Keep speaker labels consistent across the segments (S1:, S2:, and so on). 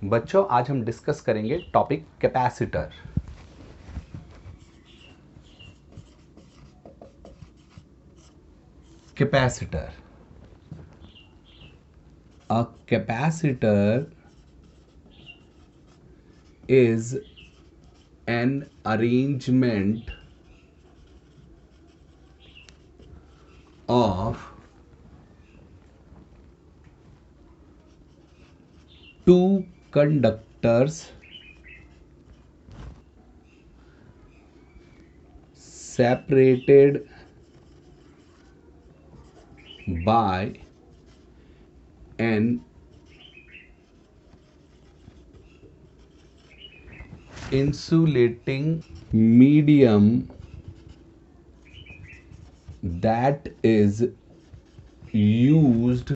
S1: बच्चों आज हम डिस्कस करेंगे topic capacitor. Capacitor, a capacitor is an arrangement of two conductors separated by an insulating medium that is used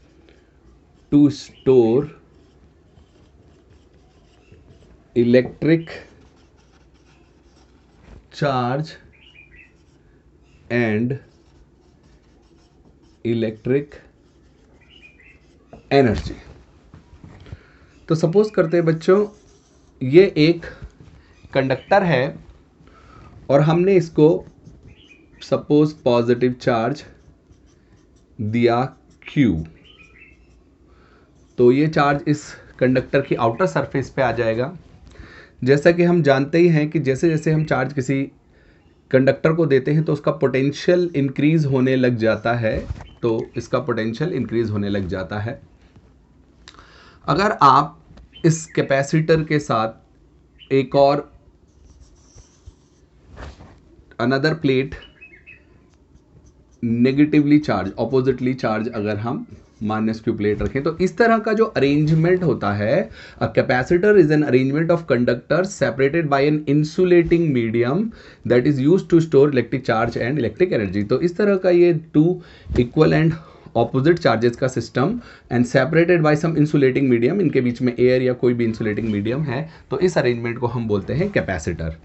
S1: to store electric charge and electric energy. तो suppose करते हैं बच्चों, ये एक कंडक्टर है और हमने इसको सपोज पॉजिटिव चार्ज दिया Q। तो ये चार्ज इस कंडक्टर की आउटर सरफेस पे आ जाएगा। जैसा कि हम जानते ही हैं कि जैसे जैसे हम चार्ज किसी कंडक्टर को देते हैं तो उसका पोटेंशियल इंक्रीज होने लग जाता है। तो इसका पोटेंशियल इंक्रीज होने लग जाता है। अगर आप इस कैपेसिटर के साथ एक और another plate negatively charge, oppositely charge अगर हम -Q प्लेट रखें, तो इस तरह का जो अरेंजमेंट होता है, a capacitor is an arrangement of conductor separated by an insulating medium that is used to store electric charge and electric energy. तो इस तरह का ये two equal and opposite charges का system and separated by some insulating medium, इनके बीच में air या कोई भी इंसुलेटिंग मीडियम है, तो इस अरेंजमेंट को हम बोलते हैं कैपेसिटर।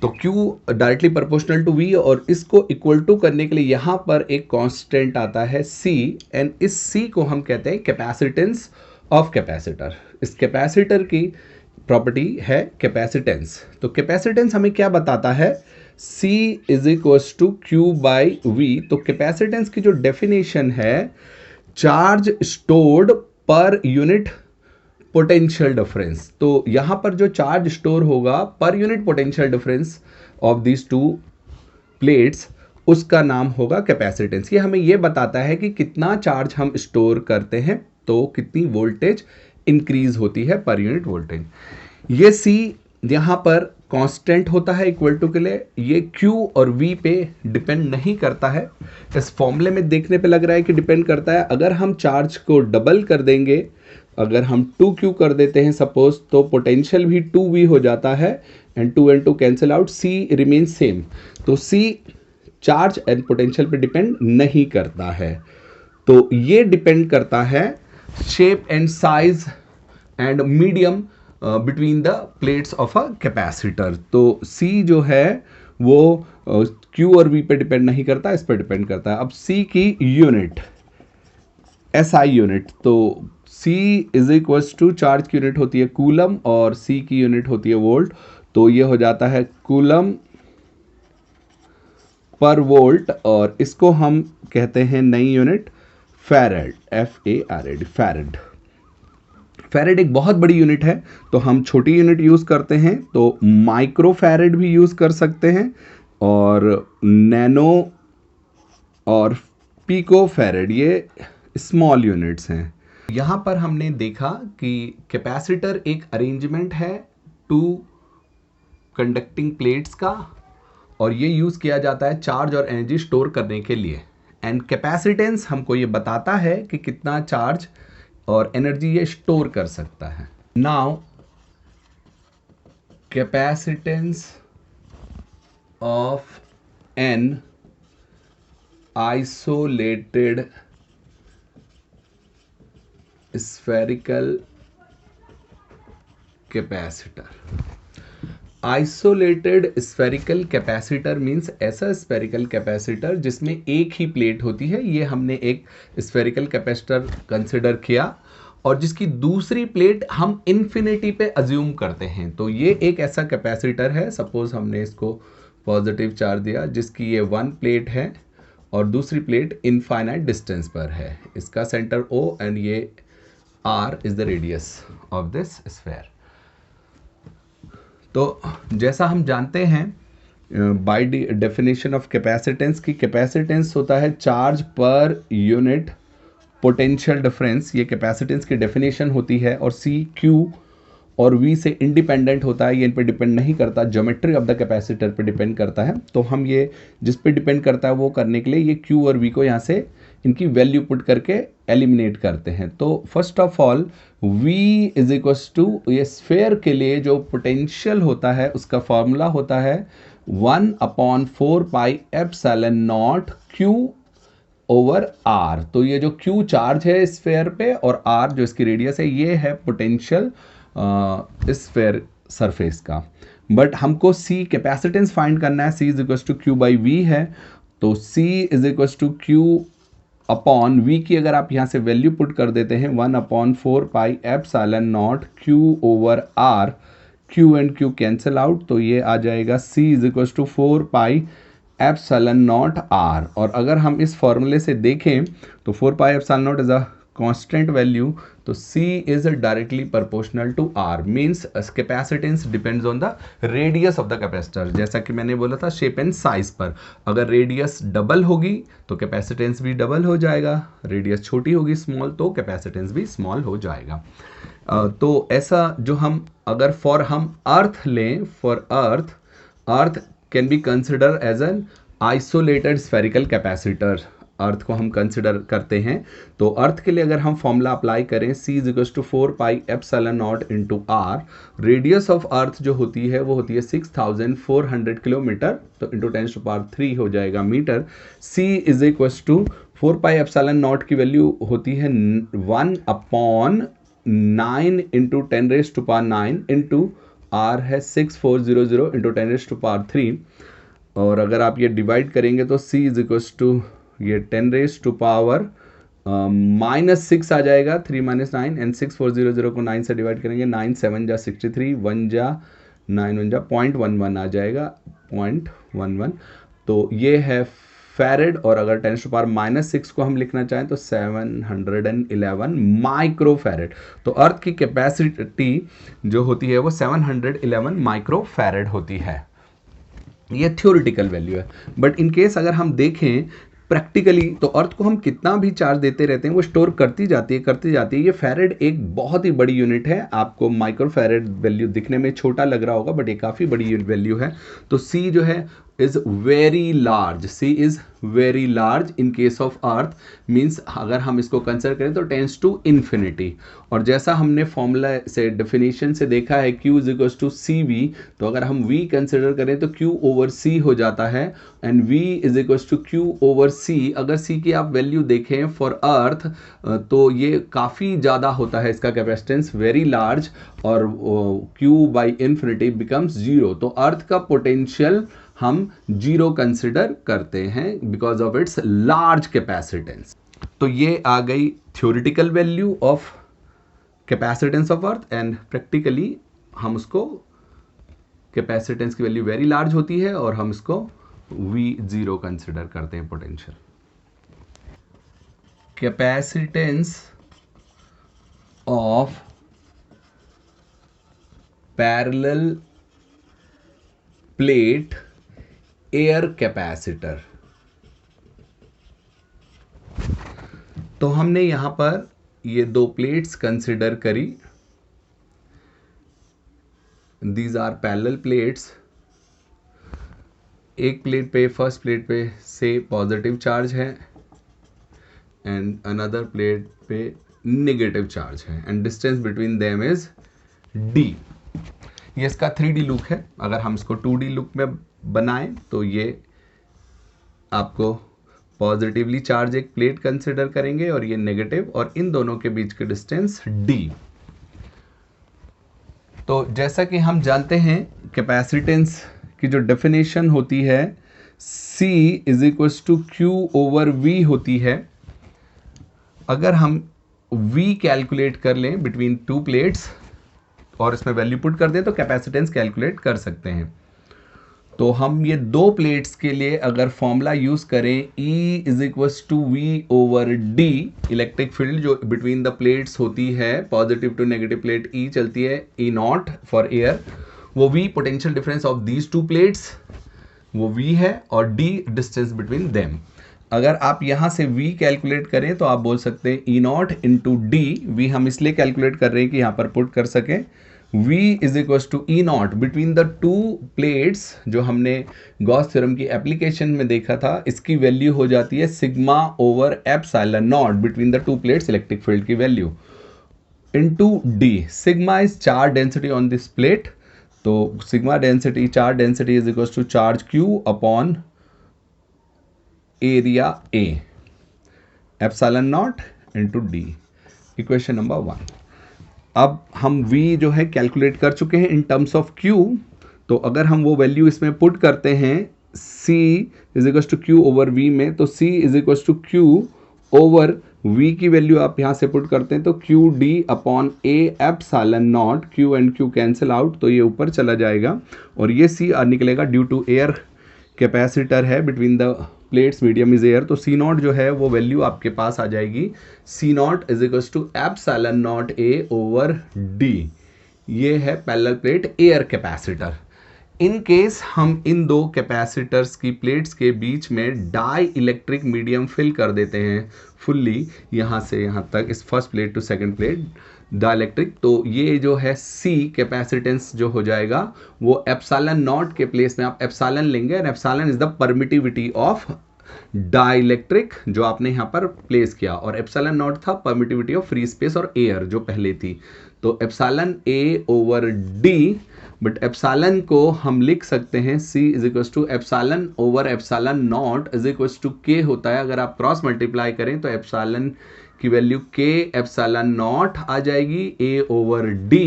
S1: तो Q directly proportional to V, और इसको इक्वल टू करने के लिए यहाँ पर एक कांस्टेंट आता है C, एंड इस C को हम कहते हैं कैपेसिटेंस ऑफ कैपेसिटर। इस कैपेसिटर की प्रॉपर्टी है कैपेसिटेंस। तो कैपेसिटेंस हमें क्या बताता है? C is equals to Q by V। तो कैपेसिटेंस की जो डेफिनेशन है, charge stored per unit potential difference. तो यहां पर जो चार्ज स्टोर होगा per unit potential difference of these two plates, उसका नाम होगा कैपेसिटेंस। ये हमें ये बताता है कि कितना चार्ज हम स्टोर करते हैं तो कितनी वोल्टेज इंक्रीज होती है पर यूनिट वोल्टेज। ये C यहां पर कांस्टेंट होता है इक्वल टू के लिए। ये Q और V पे डिपेंड नहीं करता है। इस फॉर्मूले में देखने पे लग रहा है कि डिपेंड करता है। अगर हम चार्ज को डबल कर देंगे, अगर हम 2Q कर देते हैं सपोज, तो पोटेंशियल भी 2V हो जाता है and 2 and 2 cancel out, C remain same. तो C चार्ज एंड पोटेंशियल पे डिपेंड नहीं करता है। तो ये डिपेंड करता है shape and size and medium between the plates of a capacitor. तो C जो है वो Q और V पे डिपेंड नहीं करता, इस पर डिपेंड करता है। अब C की यूनिट SI यूनिट, तो C is equals to, charge की यूनिट होती है कूलम और C की यूनिट होती है वोल्ट। तो ये हो जाता है कूलम पर वोल्ट, और इसको हम कहते हैं नई unit farad, FARAD, farad. Farad एक बहुत बड़ी यूनिट है, तो हम छोटी यूनिट यूज करते हैं, तो माइक्रो फैरेड भी यूज कर सकते हैं, और नैनो और पिको फैरेड ये स्मॉल यूनिट्स हैं। यहाँ पर हमने देखा कि कैपेसिटर एक अरेंजमेंट है टू कंडक्टिंग प्लेट्स का, और ये यूज़ किया जाता है चार्ज और एनर्जी स्टोर करने के लिए। एंड कैपेसिटेंस हमको ये बताता है कि कितना चार्ज और एनर्जी ये स्टोर कर सकता है। Now capacitance of N isolated spherical capacitor. Isolated spherical capacitor means ऐसा स्फेरिकल कैपेसिटर जिसमें एक ही प्लेट होती है। ये हमने एक स्फेरिकल कैपेसिटर कंसिडर किया, और जिसकी दूसरी प्लेट हम इन्फिनिटी पे अज्यूम करते हैं। तो ये एक ऐसा कैपेसिटर है, सपोज हमने इसको पॉजिटिव चार्ज दिया जिसकी ये 1 प्लेट है और दूसरी प्लेट इनफाइनाइट डिस्टेंस पर है, इसका सेंटर O एंड ये R is the radius of this sphere. तो जैसा हम जानते हैं बाय डेफिनेशन ऑफ कैपेसिटेंस की, कैपेसिटेंस होता है चार्ज पर यूनिट पोटेंशियल डिफरेंस, ये कैपेसिटेंस की डेफिनेशन होती है। और C Q और V से इंडिपेंडेंट होता है, ये इन पे डिपेंड नहीं करता, ज्योमेट्री ऑफ द कैपेसिटर पे डिपेंड करता है। तो हम ये जिस पे डिपेंड करता है वो करने के लिए ये Q और V को यहाँ से इनकी वैल्यू पुट करके एलिमिनेट करते हैं। तो first of all V is equals to, ये स्फेयर के लिए जो पोटेंशियल होता है उसका फॉर्मूला होता है 1/4 pi epsilon naught Q over R। तो ये जो Q चार्ज है स्फेयर पे और R जो इसकी रेडियस है, ये है पोटेंशियल स्फेयर सरफेस का। बट हमको C कैपेसिटेंस फाइंड करना है, C is equals to Q by V है। तो C is equals to Q upon V की अगर आप यहाँ से वैल्यू पुट कर देते हैं 1/4 pi epsilon naught Q over R, Q and Q cancel out, तो ये आ जाएगा C is equals to 4 pi epsilon naught R। और अगर हम इस फॉर्मूले से देखें तो 4 pi epsilon naught is a constant value, तो C is directly proportional to R, means capacitance depends on the radius of the capacitor। जैसा कि मैंने बोला था शेप एंड साइज पर, अगर रेडियस डबल होगी तो कैपेसिटेंस भी डबल हो जाएगा, रेडियस छोटी होगी स्मॉल तो कैपेसिटेंस भी स्मॉल हो जाएगा। तो ऐसा जो हम अगर फॉर हम अर्थ लें, for earth can be consider as an isolated spherical capacitor. Earth को हम कंसिडर करते हैं तो अर्थ के लिए अगर हम फॉर्मूला अप्लाई करें C is equals to 4 pi epsilon naught into R, radius of earth जो होती है वो होती है 6400 किलोमीटर, तो इंटू 10⁻³ हो जाएगा metre. C is equals to 4 pi epsilon naught की वैल्यू होती है 1/9 इंटू 10⁻9 इंटू R है 6400 इंटू 10⁻³ और अगर आप ये डिवाइड करेंगे तो C इज इक्वल्स टू ये 10⁻⁻⁻6 आ जाएगा, 3 - 9 एंड 6400 को 9 से डिवाइड करेंगे, 9 7 जा 63, 1 जा 9 1 जा 0.11 आ जाएगा, 0.11। तो ये है फैरेड और अगर 10⁻⁻6 को हम लिखना चाहें तो 711 माइक्रो फैरेड। तो अर्थ की कैपेसिटी जो होती है वो 711 माइक्रो फैरेड होती है। ये थ्योरेटिकल वैल्यू है, बट इन केस अगर हम देखें प्रैक्टिकली तो अर्थ को हम कितना भी चार्ज देते रहते हैं वो स्टोर करती जाती है। ये फैरेड एक बहुत ही बड़ी यूनिट है, आपको माइक्रो फैरेड वैल्यू दिखने में छोटा लग रहा होगा बट ये काफ़ी बड़ी वैल्यू है। तो C जो है is very large, C is very large in case of earth, means अगर हम इसको कंसिडर करें तो टेंस टू इन्फिनिटी। और जैसा हमने फॉर्मूला से डेफिनेशन से देखा है Q is equals to CV, तो अगर हम V कंसिडर करें तो Q ओवर C हो जाता है and V is equals to Q over C। अगर C की आप वैल्यू देखें फॉर अर्थ तो ये काफ़ी ज़्यादा होता है, इसका कैपेसिटेंस वेरी लार्ज और Q बाई इन्फिनिटी बिकम्स 0। तो अर्थ का पोटेंशियल हम 0 कंसिडर करते हैं because of its large capacitance. तो ये आ गई theoretical value of capacitance of earth and practically हम उसको कैपेसिटेंस की वैल्यू वेरी लार्ज होती है और हम इसको V0 कंसिडर करते हैं potential. Capacitance of parallel plate air capacitor. तो हमने यहां पर ये 2 प्लेट्स कंसिडर करी, दीज आर पैरेलल प्लेट्स। एक प्लेट पे, फर्स्ट प्लेट पे से पॉजिटिव चार्ज है एंड अनदर प्लेट पे नेगेटिव चार्ज है and distance between them is D। ये इसका 3D लुक है, अगर हम इसको 2D लुक में बनाएं तो ये आपको पॉजिटिवली चार्ज एक प्लेट कंसिडर करेंगे और ये नेगेटिव, और इन दोनों के बीच की डिस्टेंस D। तो जैसा कि हम जानते हैं कैपेसिटेंस की जो डेफिनेशन होती है C is equals to Q over V होती है। अगर हम V कैलकुलेट कर लें बिटवीन टू प्लेट्स और इसमें वैल्यू पुट कर दें तो कैपेसिटेंस कैलकुलेट कर सकते हैं। तो हम ये दो प्लेट्स के लिए अगर फॉर्मूला यूज करें E is equals to V over D, electric field जो बिटवीन द प्लेट्स होती है, positive to negative plate E चलती है, E नॉट फॉर एयर, वो V potential difference of these two plates वो V है, और D डिस्टेंस बिटवीन देम। अगर आप यहां से V कैलकुलेट करें तो आप बोल सकते हैं E not into D, V हम इसलिए कैलकुलेट कर रहे हैं कि यहां पर पुट कर सकें, V is equal to E naught between the two plates, जो हमने गॉस थ्योरम की एप्लीकेशन में देखा था, इसकी वैल्यू हो जाती है sigma over epsilon naught between the two plates electric field की value into D। Sigma is charge density on this plate, तो sigma density, charge density is equal to charge Q upon area A, epsilon naught into D। Equation number 1। अब हम V जो है calculate कर चुके हैं in terms of Q, तो अगर हम वो वैल्यू इसमें पुट करते हैं C is equal to Q over V में, तो C is equal to Q over V की वैल्यू आप यहाँ से पुट करते हैं तो QD upon A epsilon naught, Q and Q cancel out, तो ये ऊपर चला जाएगा और ये C निकलेगा ड्यू टू एयर कैपेसिटर है between the plates, medium is air, तो C नॉट जो है वो वैल्यू आपके पास आ जाएगी C not is equal to epsilon naught A over D। ये है parallel plate air capacitor. In case हम इन दो कैपेसिटर्स की प्लेट्स के बीच में डाई इलेक्ट्रिक मीडियम फिल कर देते हैं फुल्ली, यहाँ से यहाँ तक, इस first plate to second plate dielectric, तो ये जो है C कैपेसिटेंस जो हो जाएगा वो एप्सिलॉन नॉट के प्लेस में आप एप्सिलॉन लेंगे, and epsilon is the permittivity of dielectric जो आपने यहाँ पर प्लेस किया, और एप्सिलॉन नॉट था परमिटिविटी ऑफ फ्री स्पेस और एयर जो पहले थी, तो epsilon A over D, but epsilon को हम लिख सकते हैं C is equal to epsilon over epsilon naught is equal to K होता है। अगर आप क्रॉस मल्टीप्लाई करें तो एप्सिलॉन की वैल्यू K एप्सिलॉन नॉट आ जाएगी A ओवर D।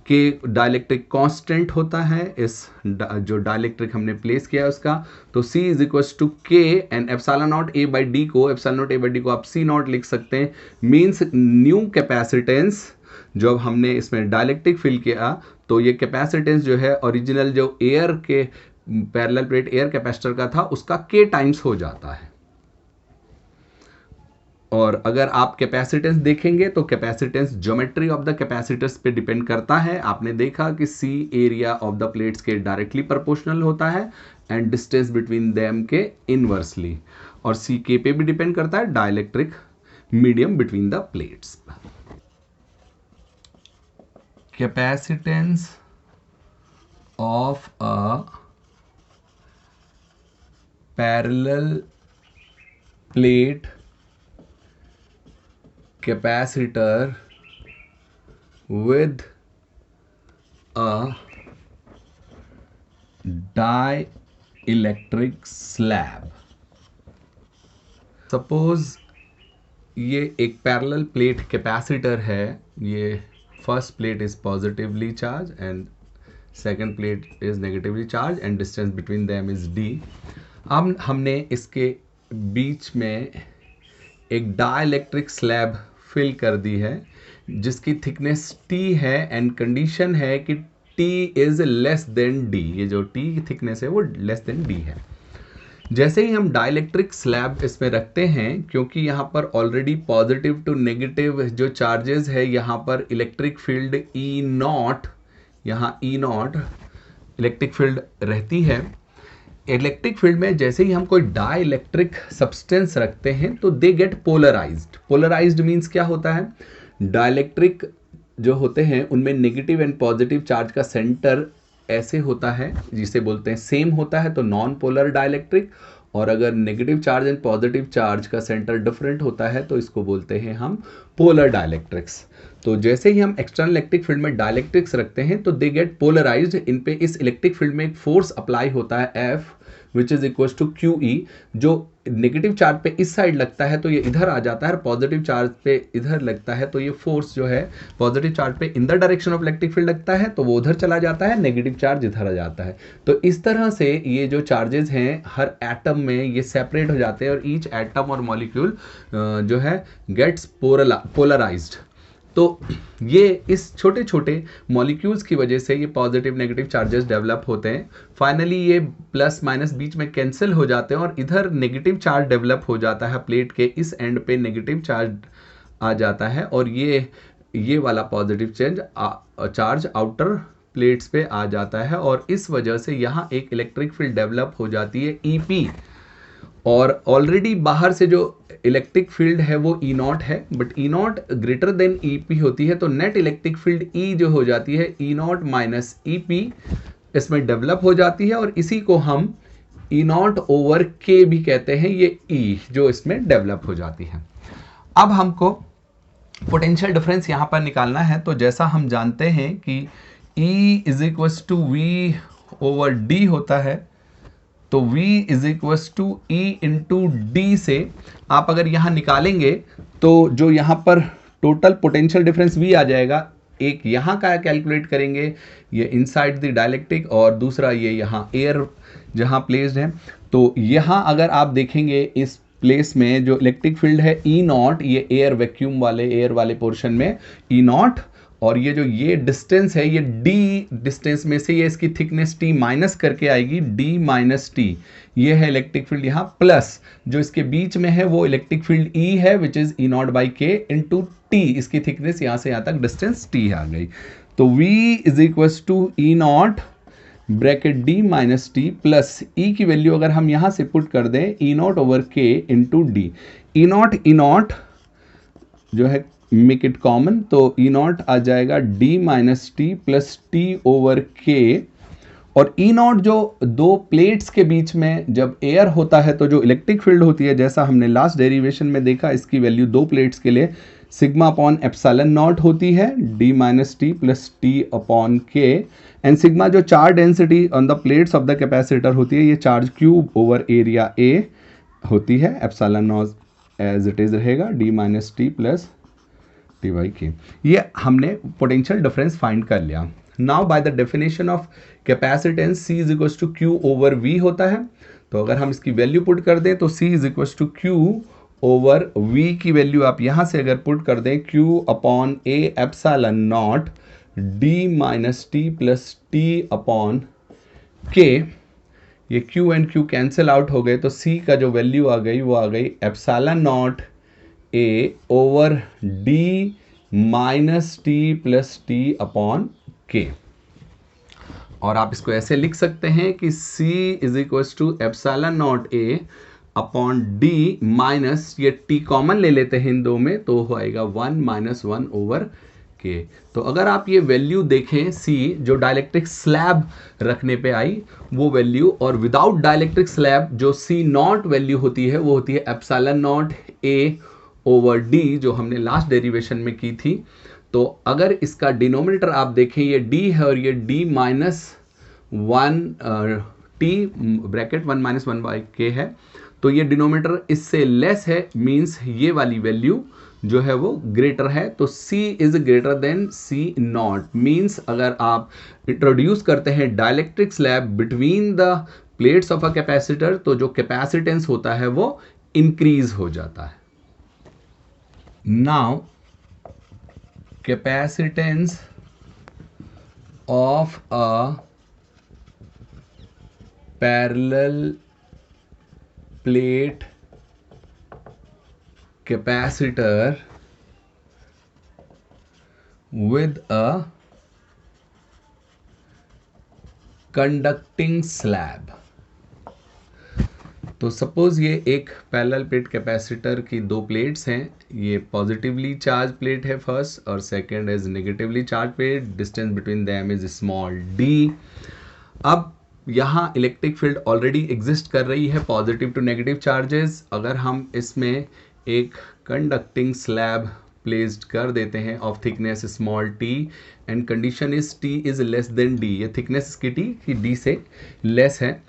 S1: के डाइलेक्ट्रिक कांस्टेंट होता है इस जो डाइलेक्ट्रिक हमने प्लेस किया है उसका, तो C is equal to K and epsilon naught A by D को, epsilon naught A by D को आप C नॉट लिख सकते हैं, मीन्स न्यू कैपेसिटेंस जब हमने इसमें डाइलेक्ट्रिक फिल किया तो ये कैपेसिटेंस जो है ओरिजिनल जो एयर के पैरेलल प्लेट एयर कैपेसिटर का था उसका K टाइम्स हो जाता है। और अगर आप कैपेसिटेंस देखेंगे तो capacitance geometry of the capacitors पे डिपेंड करता है। आपने देखा कि C area of the plates के डायरेक्टली प्रोपोर्शनल होता है एंड डिस्टेंस बिटवीन देम के इनवर्सली, और C K पे भी डिपेंड करता है dielectric medium between the plates. Capacitance of a parallel plate capacitor with a dielectric slab। Suppose ये एक पैरेलल प्लेट कैपेसिटर है, ये first plate is positively charge and second plate is negatively charge and distance between them is D। अब हमने इसके बीच में एक dielectric slab fill कर दी है जिसकी थिकनेस T है एंड कंडीशन है कि T is less than D, ये जो T की थिकनेस है वो लेस देन D है। जैसे ही हम डाइलेक्ट्रिक स्लैब इसमें रखते हैं, क्योंकि यहाँ पर ऑलरेडी पॉजिटिव टू नेगेटिव जो चार्जेस है, यहाँ पर इलेक्ट्रिक फील्ड E नॉट, यहाँ E नॉट इलेक्ट्रिक फील्ड रहती है। इलेक्ट्रिक फील्ड में जैसे ही हम कोई डाइलेक्ट्रिक सब्सटेंस रखते हैं तो they get polarised. Polarised means क्या होता है, डाइलेक्ट्रिक जो होते हैं उनमें नेगेटिव एंड पॉजिटिव चार्ज का सेंटर ऐसे होता है जिसे बोलते हैं सेम होता है तो नॉन पोलर डाइलेक्ट्रिक, और अगर negative charge and positive charge का सेंटर डिफरेंट होता है तो इसको बोलते हैं हम पोलर डाइलेक्ट्रिक्स। तो जैसे ही हम एक्सटर्नल इलेक्ट्रिक फील्ड में डाइलेक्ट्रिक्स रखते हैं तो दे गेट पोलराइज्ड, इन पे इस इलेक्ट्रिक फील्ड में एक फोर्स अप्लाई होता है F which is equal to Q E. जो नेगेटिव चार्ज पे इस साइड लगता है तो ये इधर आ जाता है, पॉजिटिव चार्ज पे इधर लगता है तो ये फोर्स जो है पॉजिटिव चार्ज पे in the direction of electric field लगता है तो वो उधर चला जाता है, नेगेटिव चार्ज इधर आ जाता है। तो इस तरह से ये जो चार्जेस हैं हर एटम में ये सेपरेट हो जाते हैं और ईच एटम और मॉलिक्यूल जो है गेट्स पोलराइज्ड। तो ये इस छोटे छोटे मॉलिक्यूल्स की वजह से ये पॉजिटिव नेगेटिव चार्जेस डेवलप होते हैं। फाइनली ये प्लस माइनस बीच में कैंसिल हो जाते हैं और इधर नेगेटिव चार्ज डेवलप हो जाता है, प्लेट के इस एंड पे नेगेटिव चार्ज आ जाता है और ये वाला पॉजिटिव चार्ज आउटर प्लेट्स पे आ जाता है और इस वजह से यहाँ एक इलेक्ट्रिक फील्ड डेवलप हो जाती है ईपी। और ऑलरेडी बाहर से जो इलेक्ट्रिक फील्ड है वो ई नॉट है, but E not greater than E P होती है तो नेट इलेक्ट्रिक फील्ड ई जो हो जाती है E not minus E P इसमें डेवलप हो जाती है और इसी को हम ई नॉट ओवर के भी कहते हैं, ये ई जो इसमें डेवलप हो जाती है। अब हमको पोटेंशियल डिफरेंस यहाँ पर निकालना है। तो जैसा हम जानते हैं कि E is equal to V over D होता है, तो V is equal to E into D से आप अगर यहाँ निकालेंगे तो जो यहाँ पर टोटल पोटेंशियल डिफरेंस V आ जाएगा, एक यहाँ का कैलकुलेट करेंगे ये इनसाइड द डायलेक्ट्रिक और दूसरा ये यहाँ एयर जहाँ प्लेस्ड है। तो यहाँ अगर आप देखेंगे इस प्लेस में जो इलेक्ट्रिक फील्ड है E नॉट, ये एयर वैक्यूम वाले एयर वाले पोर्शन में E नॉट, और ये जो ये डिस्टेंस है ये d डिस्टेंस में से ये इसकी थिकनेस t माइनस करके आएगी d माइनस टी, ये है इलेक्ट्रिक फील्ड यहाँ, प्लस जो इसके बीच में है वो इलेक्ट्रिक फील्ड E है which is E not by के इंटू टी, इसकी थिकनेस यहाँ से यहाँ तक डिस्टेंस t आ गई। तो v is equal to E naught bracket d minus T plus E की वैल्यू अगर हम यहाँ से पुट कर दें E naught over K into D, E naught जो है मेक इट कॉमन तो E नॉट आ जाएगा d minus T plus T over K, और E नॉट जो दो प्लेट्स के बीच में जब एयर होता है तो जो इलेक्ट्रिक फील्ड होती है जैसा हमने लास्ट डेरिवेशन में देखा, इसकी वैल्यू दो प्लेट्स के लिए सिग्मा अपॉन एप्सिलॉन नॉट होती है d minus T plus T upon K, and sigma जो charge density on the plates of the capacitor होती है ये charge cube over area A होती है, epsilon naught as it is रहेगा d minus T plus T by K. ये हमने potential difference find कर लिया। Now by the definition of capacitance C is equal to Q over V होता है, तो अगर हम इसकी वैल्यू पुट कर दें तो C is equal to Q over V की वैल्यू आप यहाँ से अगर पुट कर दें Q upon A epsilon naught D minus T plus T upon K, ये Q and Q cancel out हो गए तो C का जो वैल्यू आ गई वो आ गई epsilon naught A over D minus T plus T upon के, और आप इसको ऐसे लिख सकते हैं कि C is equal to epsilon naught A upon D minus, ये T कॉमन ले लेते हैं इन दो में तो हो आएगा 1 माइनस 1 ओवर के। तो अगर आप ये वैल्यू देखें C जो डाइलेक्ट्रिक स्लैब रखने पे आई वो वैल्यू, और विदाउट डाइलेक्ट्रिक स्लैब जो C नॉट वैल्यू होती है वो होती है epsilon naught A over D जो हमने लास्ट डेरिवेशन में की थी। तो अगर इसका डिनोमिनेटर आप देखें ये D है और ये D minus 1 T bracket 1 minus 1 by के है, तो ये डिनोमिनेटर इससे लेस है, मीन्स ये वाली वैल्यू जो है वो ग्रेटर है, तो C is greater then C not, means अगर आप इंट्रोड्यूस करते हैं dielectric slab between the plates of a capacitor तो जो कैपेसिटेंस होता है वो इंक्रीज हो जाता है। Now capacitance of a parallel plate capacitor with a conducting slab। तो सपोज ये एक पैरेलल प्लेट कैपेसिटर की दो प्लेट्स हैं, ये पॉजिटिवली चार्ज प्लेट है फर्स्ट और second is negatively charge plate, distance between them is small d। अब यहाँ इलेक्ट्रिक फील्ड ऑलरेडी एग्जिस्ट कर रही है पॉजिटिव टू नेगेटिव चार्जेस, अगर हम इसमें एक कंडक्टिंग स्लैब प्लेस्ड कर देते हैं of thickness small t and condition is t is less than d, ये थिकनेस इसकी t की d से लेस है,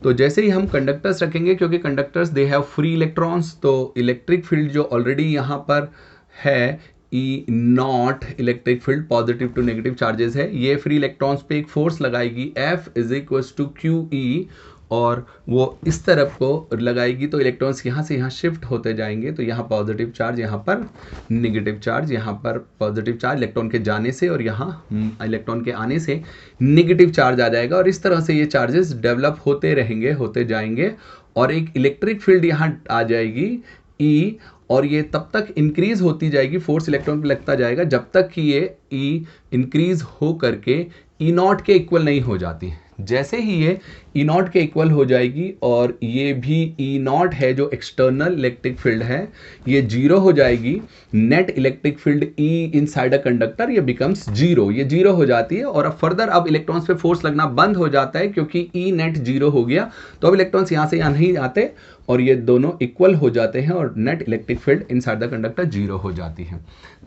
S1: तो जैसे ही हम कंडक्टर्स रखेंगे, क्योंकि conductors they have free electrons, तो इलेक्ट्रिक फील्ड जो ऑलरेडी यहाँ पर है E naught electric field positive to negative charges है, ये फ्री इलेक्ट्रॉन्स पे एक फोर्स लगाएगी F is equal to Q E, और वो इस तरफ को लगाएगी तो इलेक्ट्रॉन्स यहाँ से यहाँ शिफ्ट होते जाएंगे। तो यहाँ पॉजिटिव चार्ज, यहाँ पर नेगेटिव चार्ज, यहाँ पर पॉजिटिव चार्ज इलेक्ट्रॉन के जाने से और यहाँ इलेक्ट्रॉन के आने से नेगेटिव चार्ज आ जाएगा, और इस तरह से ये चार्जेस डेवलप होते रहेंगे, होते जाएंगे, और एक इलेक्ट्रिक फील्ड यहाँ आ जाएगी E, और ये तब तक इंक्रीज होती जाएगी, फोर्स इलेक्ट्रॉन पे लगता जाएगा जब तक कि ये E इंक्रीज हो करके E नॉट के इक्वल नहीं हो जाती। जैसे ही ये E नॉट के इक्वल हो जाएगी और ये भी E नॉट है जो एक्सटर्नल इलेक्ट्रिक फील्ड है, ये जीरो हो जाएगी, net electric field E inside a conductor ये बिकम्स जीरो, ये जीरो हो जाती है, और अब फर्दर अब इलेक्ट्रॉन्स पे फोर्स लगना बंद हो जाता है क्योंकि E नेट जीरो हो गया। तो अब इलेक्ट्रॉन्स यहाँ से यहाँ नहीं आते और ये दोनों इक्वल हो जाते हैं और net electric field inside the conductor zero हो जाती है।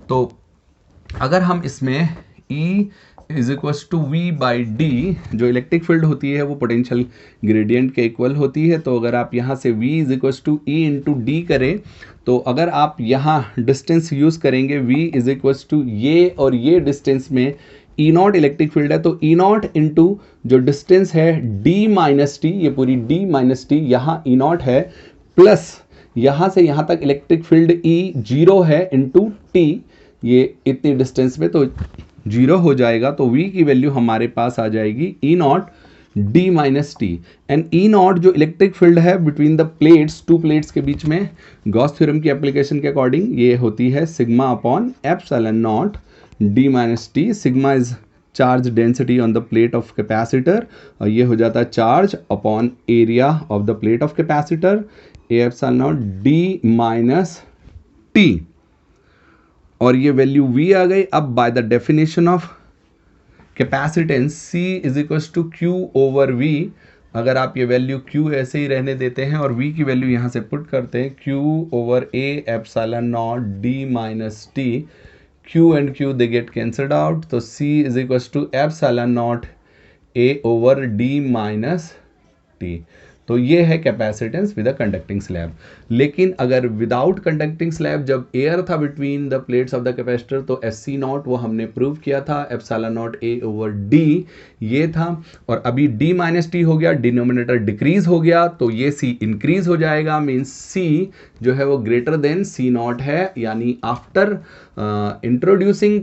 S1: तो अगर हम इसमें E is equal to V by D, जो इलेक्ट्रिक फील्ड होती है वो पोटेंशियल ग्रेडियंट के इक्वल होती है, तो अगर आप यहाँ से V is equal to E into D करें, तो अगर आप यहाँ डिस्टेंस यूज करेंगे V इज इक्वल टू ये और ये डिस्टेंस में E नॉट इलेक्ट्रिक फील्ड है, तो E नॉट इंटू जो डिस्टेंस है D माइनस टी, ये पूरी D माइनस टी, यहाँ E नॉट है, प्लस यहाँ से यहाँ तक इलेक्ट्रिक फील्ड E जीरो है इंटू टी, ये इतनी डिस्टेंस में तो जीरो हो जाएगा। तो V की वैल्यू हमारे पास आ जाएगी E not D minus T, and E naught जो इलेक्ट्रिक फील्ड है between the plates, to plates के बीच में, गॉस थ्योरम की एप्लीकेशन के अकॉर्डिंग ये होती है sigma upon epsilon naught D minus T. Sigma is charge density on the plate of capacitor, और ये हो जाता है charge upon area of the plate of capacitor, epsilon naught D minus T, और ये वैल्यू V आ गई। अब by the definition of capacitance C is equal to Q over V, अगर आप ये वैल्यू Q ऐसे ही रहने देते हैं और V की वैल्यू यहाँ से पुट करते हैं, Q over A epsilon naught D minus T, Q and Q they get cancelled out, तो C is equal to epsilon naught A over D minus T। तो ये है capacitance with a conducting slab. लेकिन अगर without conducting slab, जब air था between the plates of the capacitor, तो SC naught वो हमने प्रूव किया था, epsilon naught A over D ये था, और अभी D माइनस टी हो गया, डिनोमिनेटर डिक्रीज हो गया, तो ये C इंक्रीज हो जाएगा, मीन्स C जो है वो ग्रेटर देन C नॉट है, यानी after introducing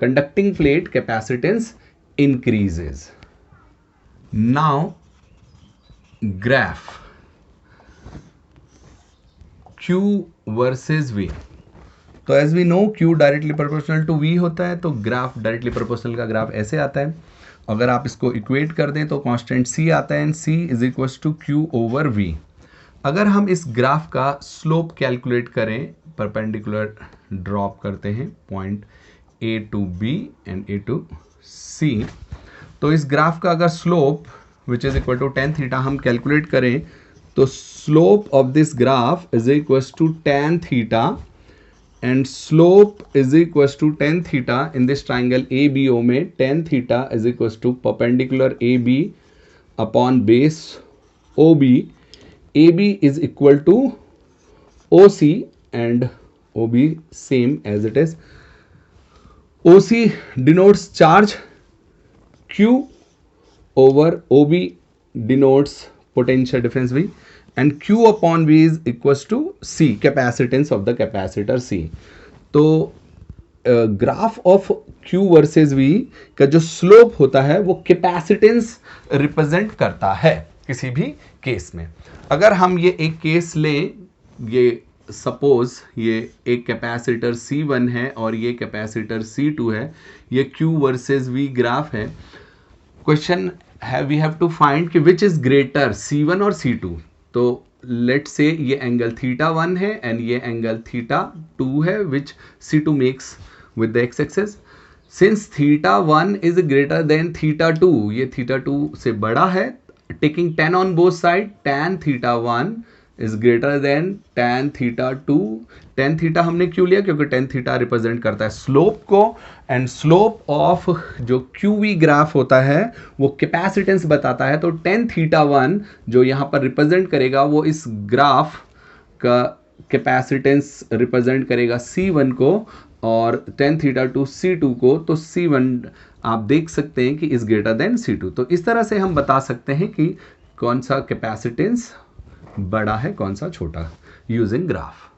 S1: conducting plate capacitance increases. Now graph Q versus V, तो as we know Q directly proportional to V होता है, तो ग्राफ डायरेक्टली प्रोपोर्शनल का ग्राफ ऐसे आता है। अगर आप इसको इक्वेट कर दें तो कांस्टेंट C आता है, and C is equal to Q over V। अगर हम इस ग्राफ का स्लोप कैलकुलेट करें, परपेंडिकुलर ड्रॉप करते हैं point A to B and A to C, तो इस ग्राफ का अगर slope which is equal to tan theta हम कैलकुलेट करें, तो slope of this graph is equal to tan theta, and slope is equal to tan theta in this triangle ABO में, tan theta is equal to perpendicular AB upon base OB, AB is equal to OC and OB same as it is. OC denotes charge, Q over OB denotes potential difference V, and Q upon V is equals to C, capacitance of the capacitor C. तो graph of Q versus V का जो slope होता है वो capacitance represent करता है किसी भी केस में। अगर हम ये एक केस लें, ये सपोज ये एक कैपेसिटर C1 है और ये कैपेसिटर C2 है, ये Q वर्सेस V ग्राफ है। क्वेश्चन है वी हैव टू फाइंड कि विच इज ग्रेटर C1 और C2। तो लेट से ये एंगल θ1 है एंड ये एंगल θ2 है, विच C2 makes with the x-axis. Since θ1 is greater than θ2, ये θ2 से बड़ा है, taking tan on both side, tan θ1 is greater than tan theta 2। tan theta हमने क्यों लिया, क्योंकि tan थीटा रिप्रेजेंट करता है स्लोप को, एंड स्लोप ऑफ जो QV ग्राफ होता है वो कैपेसिटेंस बताता है। तो tan थीटा 1 जो यहाँ पर रिप्रेजेंट करेगा वो इस ग्राफ का कैपेसिटेंस रिप्रेजेंट करेगा C1 को, और tan थीटा 2 C2 को। तो C1 आप देख सकते हैं कि इज ग्रेटर देन C2। तो इस तरह से हम बता सकते हैं कि कौन सा कैपेसिटेंस बड़ा है, कौन सा छोटा, यूजिंग ग्राफ।